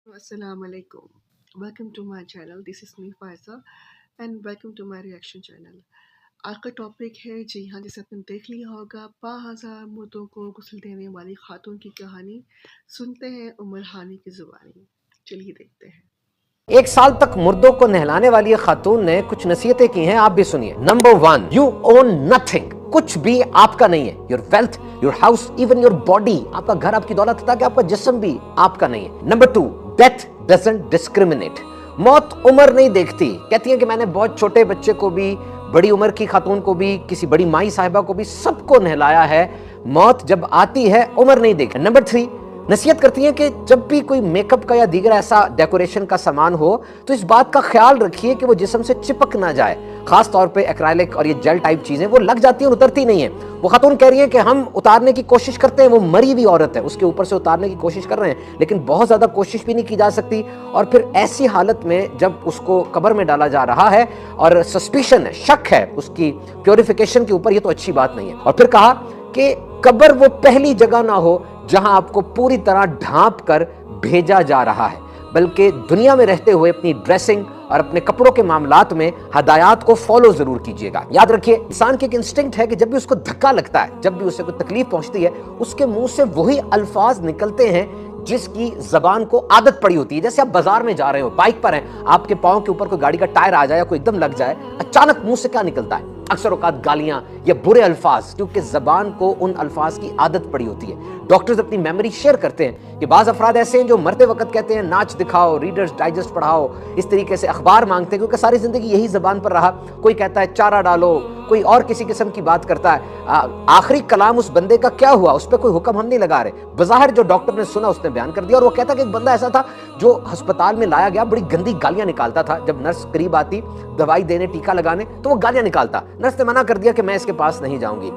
Assalamu alaikum. Welcome to my channel. This is me Faiza and welcome to my reaction channel. आज का topic है, जी हाँ, जैसे आपने देख लिया होगा, 5000 मुर्दों को गुस्ल देने वाली खातून की कहानी। सुनते हैं उमर हानी की जुबानी। चलिए देखते हैं। एक साल तक मुर्दों को नहलाने वाली खातून ने कुछ नसीहतें की हैं, आप भी सुनिए। Number 1, you own nothing. कुछ भी आपका नहीं है। Your wealth, your house, even your body, आपका घर, आपकी दौलत, ताकि आपका जिस्म भी आपका नहीं है। Number 2, death doesn't discriminate. मौत उम्र नहीं देखती। कहती है कि मैंने बहुत छोटे बच्चे को भी, बड़ी उम्र की खातून को भी, किसी बड़ी माई साहिबा को भी, सबको नहलाया है। मौत जब आती है उम्र नहीं देखती। नंबर 3, नसीहत करती हैं कि जब भी कोई मेकअप का या दीगर ऐसा डेकोरेशन का सामान हो तो इस बात का ख्याल रखिए कि वो जिस्म से चिपक ना जाए। खास तौर पे एक्राइलिक और ये जेल टाइप चीजें वो लग जाती हैं और उतरती नहीं है। वो खातून कह रही है कि हम उतारने की कोशिश करते हैं, वो मरी हुई औरत है, उसके ऊपर से उतारने की कोशिश कर रहे हैं, लेकिन बहुत ज्यादा कोशिश भी नहीं की जा सकती। और फिर ऐसी हालत में जब उसको कब्र में डाला जा रहा है और सस्पिशन है, शक है उसकी प्योरिफिकेशन के ऊपर, ये तो अच्छी बात नहीं है। और फिर कहा कि कब्र वो पहली जगह ना हो जहां आपको पूरी तरह ढांप कर भेजा जा रहा है, बल्कि दुनिया में रहते हुए अपनी ड्रेसिंग और अपने कपड़ों के मामलात में हदायत को फॉलो जरूर कीजिएगा। याद रखिए, इंसान की एक इंस्टिंक्ट है कि जब भी उसको धक्का लगता है, जब भी उसे कोई तकलीफ पहुंचती है, उसके मुंह से वही अल्फाज निकलते हैं जिसकी जबान को आदत पड़ी होती है। जैसे आप बाजार में जा रहे हो, बाइक पर हैं, आपके पांव के ऊपर कोई गाड़ी का टायर आ जाए या कोई एकदम लग जाए, अचानक मुंह से क्या निकलता है? अक्सर औकात गालियां या बुरे अल्फाज, क्योंकि जबान को उन अल्फाज की आदत पड़ी होती है। डॉक्टर्स अपनी मेमोरी शेयर करते हैं कि बाज अफराद ऐसे हैं जो मरते वक्त कहते हैं नाच दिखाओ, रीडर्स डाइजेस्ट पढ़ाओ, इस तरीके से अखबार मांगते हैं, क्योंकि सारी जिंदगी यही जबान पर रहा। कोई कहता है चारा डालो, कोई और किसी किस्म की बात करता है। आखिरी कलाम उस बंदे का क्या हुआ, उस पर कोई हुक्म हम नहीं लगा रहे। बज़ाहिर जो डॉक्टर ने सुना उसने बयान कर दिया। और वो कहता कि एक बंदा ऐसा था जो अस्पताल में लाया गया, बड़ी गंदी गालियां निकालता था। जब नर्स करीब आती दवाई देने, टीका लगाने, तो वो गालियां निकालता। नर्स ने मना कर दिया कि मैं इसके पास नहीं जाऊंगी।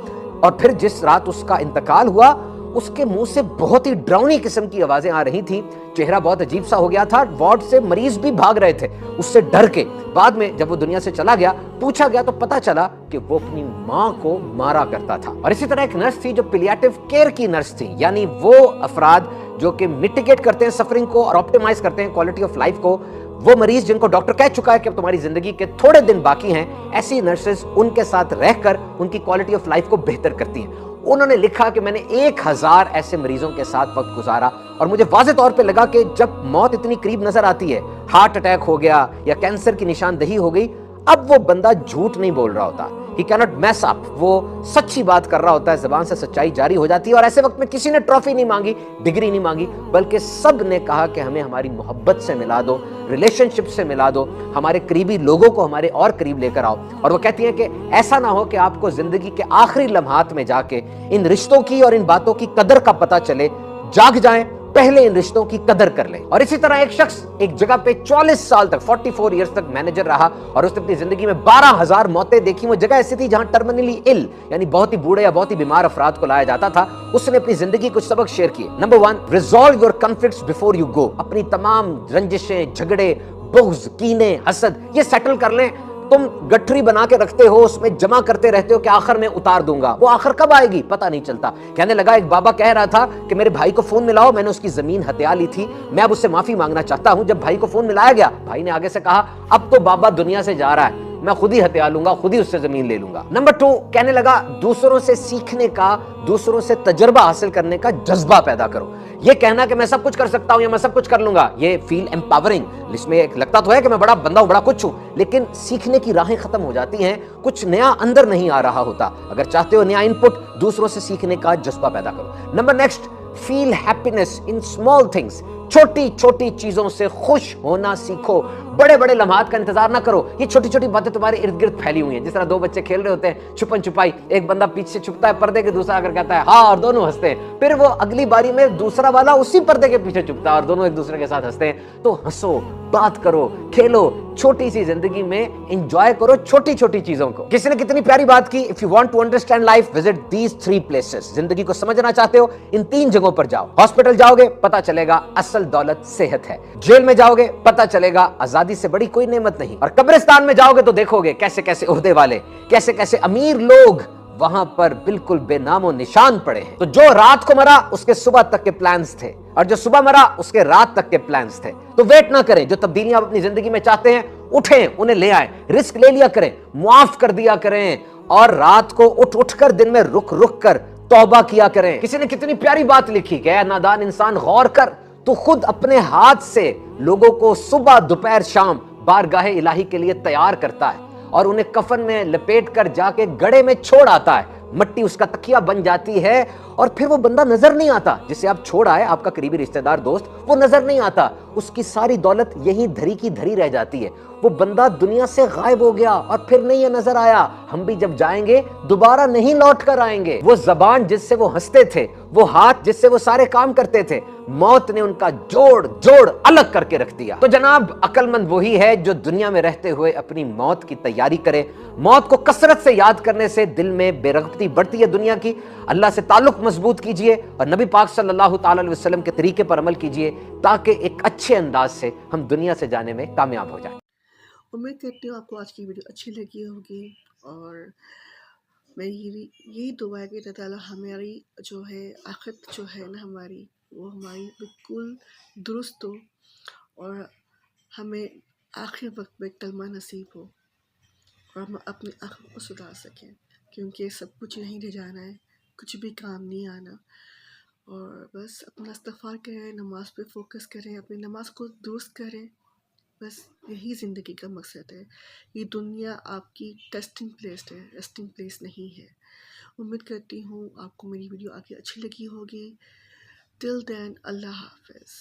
और फिर जिस रात उसका इंतकाल हुआ, उसके मुंह से बहुत ही डरावनी किस्म की आवाजें आ रही थी। चेहरा बहुत अजीब सा हो गया था। वार्ड से मरीज भी भाग रहे थे उससे डर के। बाद में जब वो दुनिया से चला गया, पूछा गया तो पता चला कि वो अपनी मां को मारा करता था। और इसी तरह एक नर्स थी जो पिलिएटिव केयर की नर्स थी, यानी वो अफराद जो कि मिटिगेट करते हैं सफरिंग को और ऑप्टिमाइज करते हैं क्वालिटी ऑफ लाइफ को। वो मरीज जिनको डॉक्टर कह चुका है कि अब तुम्हारी जिंदगी के थोड़े दिन बाकी हैं, ऐसी नर्सेस उनके साथ रहकर उनकी क्वालिटी ऑफ लाइफ को बेहतर करती हैं। उन्होंने लिखा कि मैंने 1000 ऐसे मरीजों के साथ वक्त गुजारा और मुझे वाज़ेह तौर पे लगा कि जब मौत इतनी करीब नजर आती है, हार्ट अटैक हो गया या कैंसर की निशानदही हो गई, अब वो बंदा झूठ नहीं बोल रहा होता। He cannot mess up, वो सच्ची बात कर रहा होता है, जबान से सच्चाई जारी हो जाती है। और ऐसे वक्त में किसी ने ट्रॉफी नहीं मांगी, डिग्री नहीं मांगी, बल्कि सब ने कहा कि हमें हमारी मोहब्बत से मिला दो, रिलेशनशिप से मिला दो, हमारे करीबी लोगों को हमारे और करीब लेकर आओ। और वो कहती हैं कि ऐसा ना हो कि आपको जिंदगी के आखिरी लम्हात में जाके इन रिश्तों की और इन बातों की कदर का पता चले। जाग जाएं, पहले इन रिश्तों की कदर कर लें। और इसी तरह एक शख्स एक जगह पे 44 साल तक, 44 इयर्स तक मैनेजर रहा और उसने अपनी जिंदगी में 12000 मौतें देखी। वो जगह ऐसी थी जहां टर्मिनली इल, यानी बहुत ही बूढ़े या बहुत ही बीमार अफराद को लाया जाता था। उसने अपनी जिंदगी कुछ सबक शेयर किए। Number 1, resolve your conflicts before you go. अपनी तमाम रंजिशें, झगड़े, बुग़्ज़, कीने, हसद, ये सेटल कर लें। तुम गठरी बना के रखते हो, उसमें जमा करते रहते हो कि आखिर में उतार दूंगा, वो आखिर कब आएगी पता नहीं चलता। कहने लगा, एक बाबा कह रहा था कि मेरे भाई को फोन मिलाओ, मैंने उसकी जमीन हत्या ली थी, मैं अब उससे माफी मांगना चाहता हूं। जब भाई को फोन मिलाया गया, भाई ने आगे से कहा, अब तो बाबा दुनिया से जा रहा है, मैं खुद ही हत्या लूंगा, खुद ही उससे जमीन ले लूंगा। नंबर 2, कहने लगा, दूसरों से सीखने का, दूसरों से तजर्बा हासिल करने का जज्बा पैदा करो। ये कहना कि मैं सब कुछ कर सकता हूं या मैं सब कुछ कर लूंगा, ये फील एम्पावरिंग, इसमें एक लगता तो है कि मैं बड़ा बंदा हूं, बड़ा कुछ हूं, लेकिन सीखने की राहें खत्म हो जाती हैं, कुछ नया अंदर नहीं आ रहा होता। अगर चाहते हो नया इनपुट, दूसरों से सीखने का जज्बा पैदा करो। Number next, feel happiness in small things. छोटी छोटी चीजों से खुश होना सीखो। बड़े बड़े लम्हात का इंतजार ना करो। ये छोटी छोटी बातें तुम्हारे इर्द गिर्द फैली हुई हैं। जिस तरह दो बच्चे खेल रहे होते हैं छुपन छुपाई, एक बंदा पीछे छुपता है पर्दे के, दूसरा आकर कहता है हाँ, और दोनों हंसते हैं। फिर वो अगली बारी में दूसरा वाला उसी पर्दे के पीछे छुपता है और दोनों एक दूसरे के साथ हंसते हैं। तो हंसो, बात करो, खेलो, छोटी सी जिंदगी में एंजॉय करो छोटी छोटी चीजों को। किसी ने कितनी प्यारी बात की, if you want to understand life, visit these 3 places. जिंदगी को समझना चाहते हो, इन 3 जगहों पर जाओ। हॉस्पिटल जाओगे, पता चलेगा असल दौलत सेहत है। जेल में जाओगे, पता चलेगा आजादी से बड़ी कोई नेमत नहीं। और कब्रिस्तान में जाओगे तो देखोगे कैसे कैसे ओहदे वाले, कैसे कैसे अमीर लोग वहां पर बिल्कुल बेनामो निशान पड़े हैं। तो जो रात को मरा उसके सुबह तक के प्लान्स थे, اور جو صبح مرا اس کے رات تک کے پلانز تھے. تو ویٹ نہ کریں. جو تبدیلیاں آپ اپنی زندگی میں چاہتے ہیں اٹھیں, انہیں لے آئیں, رسک لے لیا کریں, معاف کر دیا کریں, اور رات کو اٹھ کر دن میں رک کر توبہ کیا کریں. کسی نے کتنی پیاری بات لکھی کہ اے نادان انسان غور کر, تو خود اپنے ہاتھ سے لوگوں کو صبح دوپہر شام بارگاہ الہی کے لیے تیار کرتا ہے اور انہیں کفن میں لپیٹ کر جا کے گڑھے میں چھوڑ آتا ہے. مٹی اس کا تکیہ بن جاتی ہے اور پھر وہ بندہ نظر نہیں آتا جسے آپ چھوڑ آئے, آپ کا قریبی رشتہ دار دوست, وہ نظر نہیں آتا. اس کی ساری دولت یہی دھری کی دھری رہ جاتی ہے. وہ بندہ دنیا سے غائب ہو گیا اور پھر نہیں یہ نظر آیا. ہم بھی جب جائیں گے دوبارہ نہیں لوٹ کر آئیں گے. وہ زبان جس سے وہ ہنستے تھے, وہ ہاتھ جس سے وہ سارے کام کرتے تھے, موت نے ان کا جوڑ الگ کر کے رکھ دیا. تو جناب عقل مند وہی ہے جو دنیا میں رہتے ہوئے اپنی موت کی تیاری کرے. موت کو کثرت سے یاد کرنے سے دل میں بے رغبتی بڑھتی ہے دنیا کی. اللہ سے تعلق مضبوط کیجئے اور نبی پاک صلی اللہ تعالی علیہ وسلم کے طریقے پر عمل کیجئے تاکہ ایک اچھے انداز سے ہم دنیا سے جانے میں کامیاب ہو جائیں. امید کرتی ہوں آپ کو آج کی ویڈیو اچھی لگی ہوگی، اور میری یہی دعا ہے کہ اللہ تعالیٰ ہماری جو ہے آخرت جو ہے نا ہماری، وہ ہماری بالکل درست ہو، اور ہمیں آخر وقت میں کلمہ نصیب ہو اور ہم اپنی آخرت کو سدھار سکیں، کیونکہ سب کچھ نہیں لے جانا ہے، کچھ بھی کام نہیں آنا. اور بس اپنا استغفار کریں، نماز پہ فوکس کریں، اپنی نماز کو درست کریں. بس یہی زندگی کا مقصد ہے. یہ دنیا آپ کی ٹیسٹنگ پلیس ہے، ریسٹنگ پلیس نہیں ہے. امید کرتی ہوں آپ کو میری ویڈیو آگے اچھی لگی ہوگی. ٹل دین اللہ حافظ.